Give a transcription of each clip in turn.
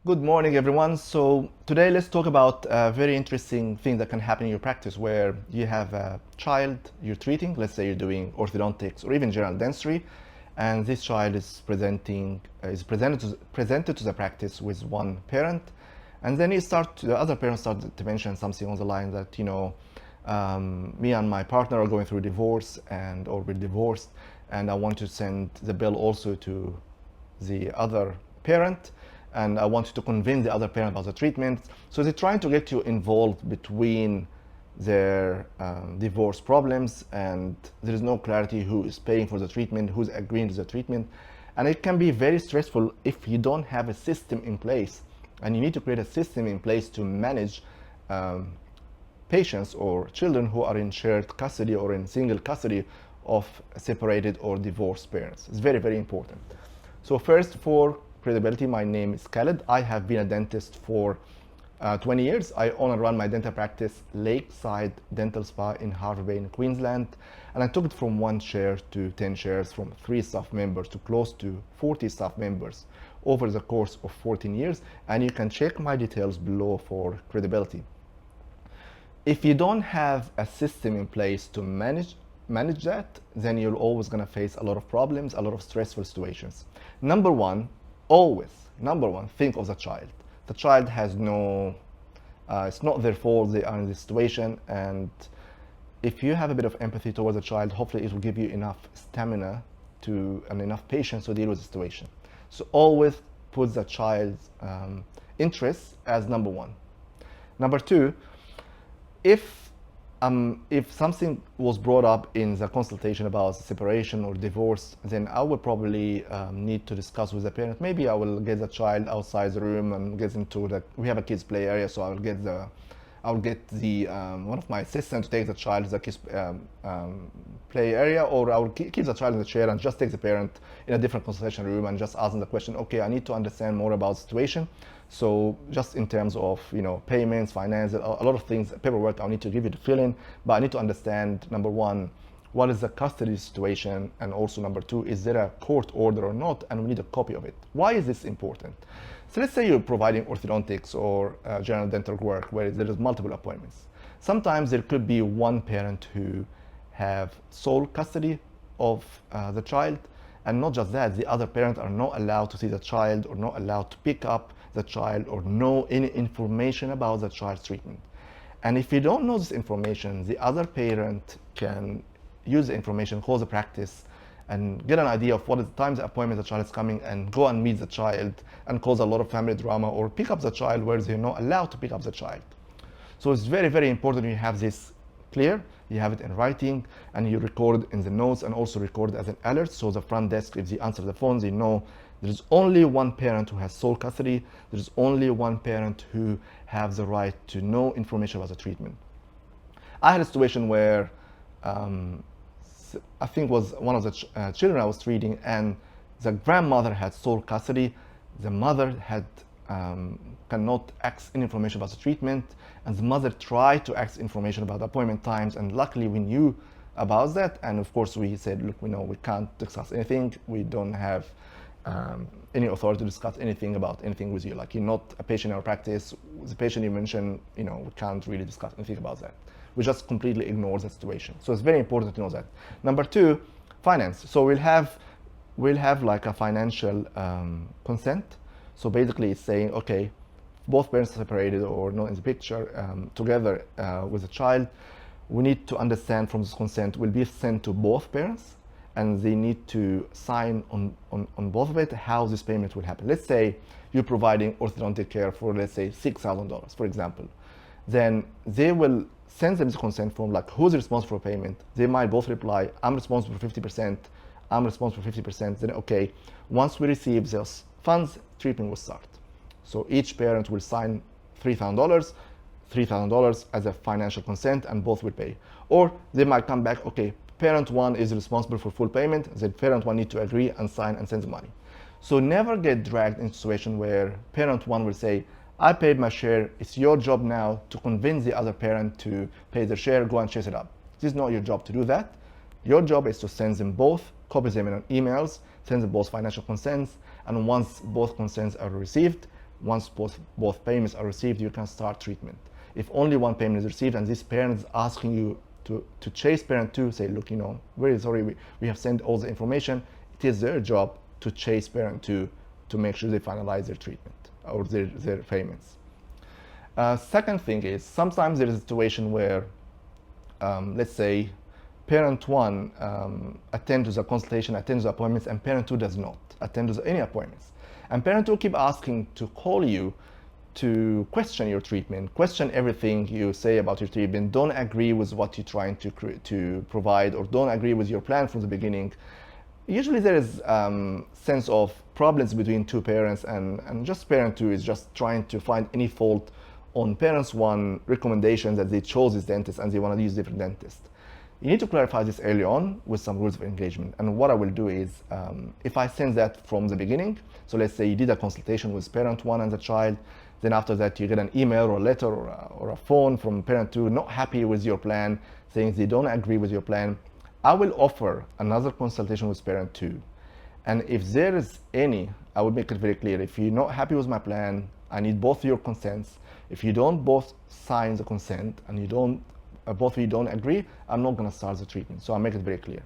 Good morning, everyone. So today let's talk about a very interesting thing that can happen in your practice where you have a child you're treating. Let's say you're doing orthodontics or even general dentistry, and this child is presented to the practice with one parent, and then the other parents start to mention something on the line that me and my partner are going through divorce or we're divorced, and I want to send the bill also to the other parent, and I wanted to convince the other parent about the treatment. So they're trying to get you involved between their divorce problems, and there is no clarity who is paying for the treatment, who's agreeing to the treatment. And it can be very stressful if you don't have a system in place. And you need to create a system in place to manage patients or children who are in shared custody or in single custody of separated or divorced parents. It's very, very important. So first, for credibility, my name is Khaled. I have been a dentist for 20 years. I own and run my dental practice, Lakeside Dental Spa in Harvey Bay in Queensland. And I took it from 1 chair to 10 chairs, from 3 staff members to close to 40 staff members over the course of 14 years. And you can check my details below for credibility. If you don't have a system in place to manage that, then you're always going to face a lot of problems, a lot of stressful situations. Number one, think of the child. The child has it's not their fault they are in this situation, and if you have a bit of empathy towards the child, hopefully it will give you enough stamina and enough patience to deal with the situation. So always put the child's interests as number one. Number two, if something was brought up in the consultation about separation or divorce, then I would probably need to discuss with the parent. Maybe I will get the child outside the room and get into we have a kids play area, so I will get the one of my assistants to take the child to the kids play area, or I will keep the child in the chair and just take the parent in a different consultation room and just ask them the question. Okay, I need to understand more about the situation. So just in terms of payments, finance, a lot of things, paperwork I need to give you to fill in, but I need to understand, number one, what is the custody situation, and also number two, is there a court order or not, and we need a copy of it. Why is this important? So let's say you're providing orthodontics or general dental work where there is multiple appointments. Sometimes there could be one parent who have sole custody of the child, and not just that, the other parent are not allowed to see the child or not allowed to pick up the child or know any information about the child's treatment. And if you don't know this information, the other parent can use the information, call the practice, and get an idea of what is the time the appointment the child is coming, and go and meet the child and cause a lot of family drama, or pick up the child where they're not allowed to pick up the child. So it's very, very important you have this clear, you have it in writing, and you record in the notes and also record as an alert, so the front desk, if they answer the phone, they know there's only one parent who has sole custody, there's only one parent who has the right to know information about the treatment. I had a situation where I think was one of the children I was treating, and the grandmother had sole custody. The mother cannot access any information about the treatment, and the mother tried to access information about the appointment times, and luckily we knew about that, and of course we said, look, we know we can't discuss anything, we don't have any authority to discuss anything about anything with you. Like, you're not a patient in our practice, the patient you mentioned, we can't really discuss anything about that. We just completely ignore the situation. So it's very important to know that. Number two, finance. So we'll have like a financial consent. So basically it's saying, okay, both parents are separated or not in the picture, together with a child, we need to understand from this consent will be sent to both parents, and they need to sign on both of it how this payment will happen. Let's say you're providing orthodontic care for, let's say, $6,000, for example. Then they will send them the consent form, like, who's responsible for payment? They might both reply, I'm responsible for 50%, I'm responsible for 50%. Then, okay, once we receive those funds, treatment will start. So each parent will sign $3,000 as a financial consent, and both will pay. Or they might come back, okay, parent one is responsible for full payment, then parent one need to agree and sign and send the money. So never get dragged in a situation where parent one will say, I paid my share, it's your job now to convince the other parent to pay their share, go and chase it up. This is not your job to do that. Your job is to send them both, copy them in emails, send them both financial consents, and once both consents are received, once both payments are received, you can start treatment. If only one payment is received and this parent is asking you to chase parent 2, say, look, very sorry, we have sent all the information. It is their job to chase parent 2 to make sure they finalize their treatment or their payments. Second thing is, sometimes there is a situation where, let's say, parent 1 attends to the consultation, attends to the appointments, and parent 2 does not attend to any appointments. And parent 2 keep asking to call you to question your treatment, question everything you say about your treatment, don't agree with what you're trying to provide, or don't agree with your plan from the beginning. Usually there is sense of problems between two parents, and just parent 2 is just trying to find any fault on parents 1 recommendation that they chose this dentist and they want to use different dentist. You need to clarify this early on with some rules of engagement. And what I will do is, if I send that from the beginning, so let's say you did a consultation with parent 1 and the child, then after that you get an email or a letter or a phone from parent 2 not happy with your plan, saying they don't agree with your plan, I will offer another consultation with parent 2. And if there is any, I will make it very clear, if you're not happy with my plan, I need both your consents. If you don't both sign the consent and you don't, both of you don't agree, I'm not going to start the treatment. So I make it very clear.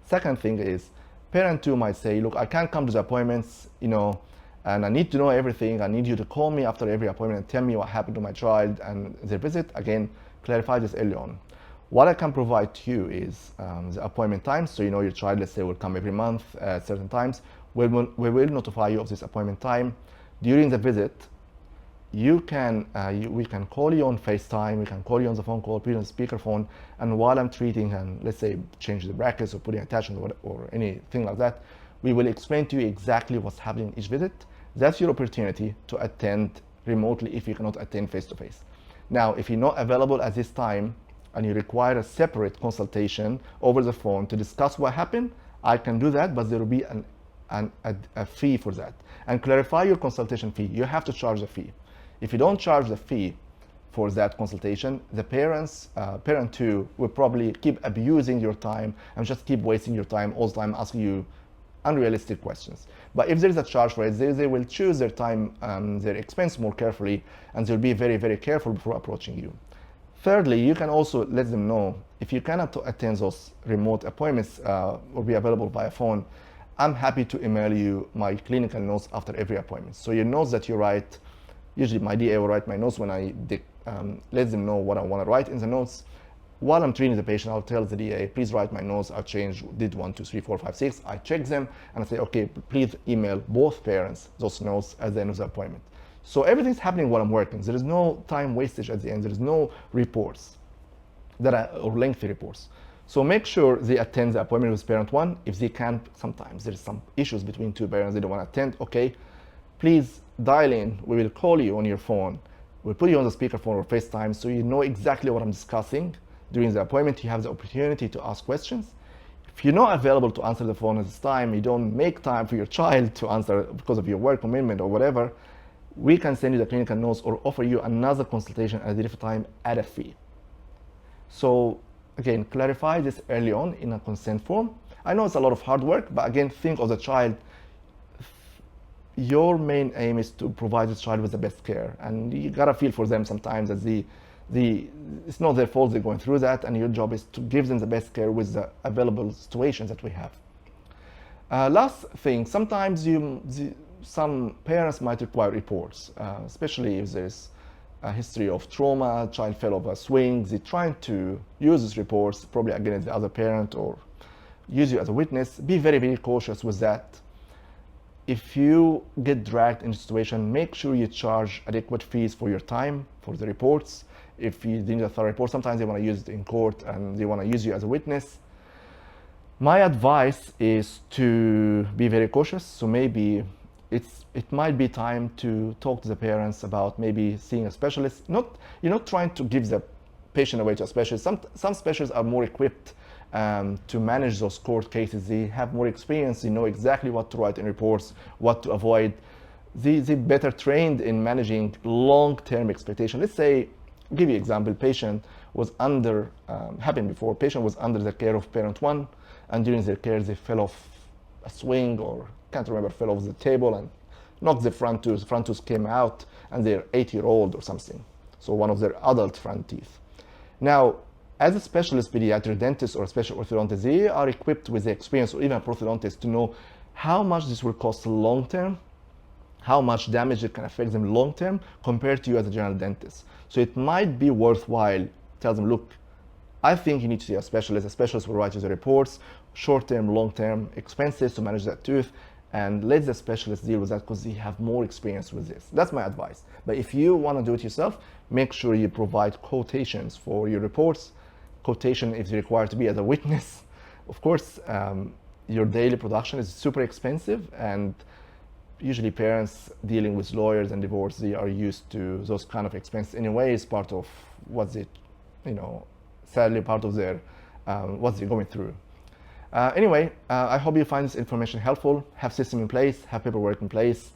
Second thing is, parent 2 might say, look, I can't come to the appointments, and I need to know everything. I need you to call me after every appointment and tell me what happened to my child and their visit. Again, clarify this early on. What I can provide to you is the appointment times. So your child, let's say, will come every month at certain times. We will notify you of this appointment time. During the visit, we can call you on FaceTime, we can call you on the phone call, put you on speakerphone, and while I'm treating and let's say change the brackets or putting attachment or anything like that, we will explain to you exactly what's happening in each visit. That's your opportunity to attend remotely if you cannot attend face-to-face. Now, if you're not available at this time and you require a separate consultation over the phone to discuss what happened, I can do that, but there will be a fee for that. And clarify your consultation fee. You have to charge a fee. If you don't charge the fee for that consultation, the parent 2 will probably keep abusing your time and just keep wasting your time all the time, asking you unrealistic questions. But if there is a charge for it, they will choose their time, their expense more carefully, and they'll be very, very careful before approaching you. Thirdly, you can also let them know if you cannot attend those remote appointments or be available via phone, I'm happy to email you my clinical notes after every appointment. So your notes that you write, usually my DA will write my notes when I let them know what I want to write in the notes. While I'm treating the patient, I'll tell the DA, please write my notes. I'll change, did 1, 2, 3, 4, 5, 6. I check them and I say, okay, please email both parents those notes at the end of the appointment. So everything's happening while I'm working. There is no time wastage at the end. There is no reports or lengthy reports. So make sure they attend the appointment with parent 1. If they can't, sometimes there's some issues between two parents, they don't want to attend. Okay, please dial in. We will call you on your phone. We'll put you on the speakerphone or FaceTime so you know exactly what I'm discussing. During the appointment, you have the opportunity to ask questions. If you're not available to answer the phone at this time, you don't make time for your child to answer because of your work commitment or whatever, we can send you the clinical notes or offer you another consultation at a different time at a fee. So again, clarify this early on in a consent form. I know it's a lot of hard work, but again, think of the child. Your main aim is to provide the child with the best care, and you gotta feel for them sometimes that it's not their fault they're going through that, and your job is to give them the best care with the available situations that we have. Last thing, sometimes some parents might require reports, especially if there's a history of trauma, child fell off a swing, they're trying to use these reports, probably against the other parent or use you as a witness. Be very, very cautious with that. If you get dragged into a situation, make sure you charge adequate fees for your time, for the reports. If you need a thorough report, sometimes they want to use it in court and they want to use you as a witness. My advice is to be very cautious. So maybe it might be time to talk to the parents about maybe seeing a specialist. You're not trying to give the patient away to a specialist. Some specialists are more equipped to manage those court cases. They have more experience. They know exactly what to write in reports, what to avoid. They're better trained in managing long-term expectation. Let's say, I'll give you an example. Patient was happened before. Patient was under the care of parent 1, and during their care, they fell off a swing or can't remember, fell off the table and knocked the front tooth came out, and they're 8-year-old or something. So one of their adult front teeth. Now, as a specialist pediatric dentist or a special orthodontist, they are equipped with the experience, or even a prosthodontist, to know how much this will cost long term, how much damage it can affect them long term compared to you as a general dentist. So it might be worthwhile. Tell them, look, I think you need to see a specialist. A specialist will write you the reports, short-term, long-term expenses to manage that tooth, and let the specialist deal with that because they have more experience with this. That's my advice. But if you want to do it yourself, make sure you provide quotations for your reports. Quotation if required to be as a witness. Of course, your daily production is super expensive, and usually parents dealing with lawyers and divorce, they are used to those kind of expenses anyway. It's part of what they, sadly part of their what they're going through. Anyway, I hope you find this information helpful. Have system in place, have paperwork in place,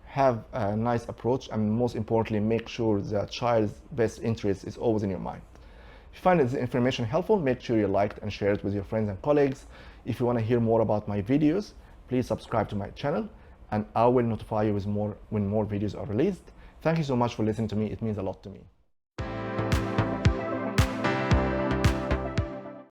have a nice approach, and most importantly, make sure the child's best interest is always in your mind. If you find this information helpful, make sure you like and share it with your friends and colleagues. If you want to hear more about my videos, please subscribe to my channel, and I will notify you with when more videos are released. Thank you so much for listening to me. It means a lot to me.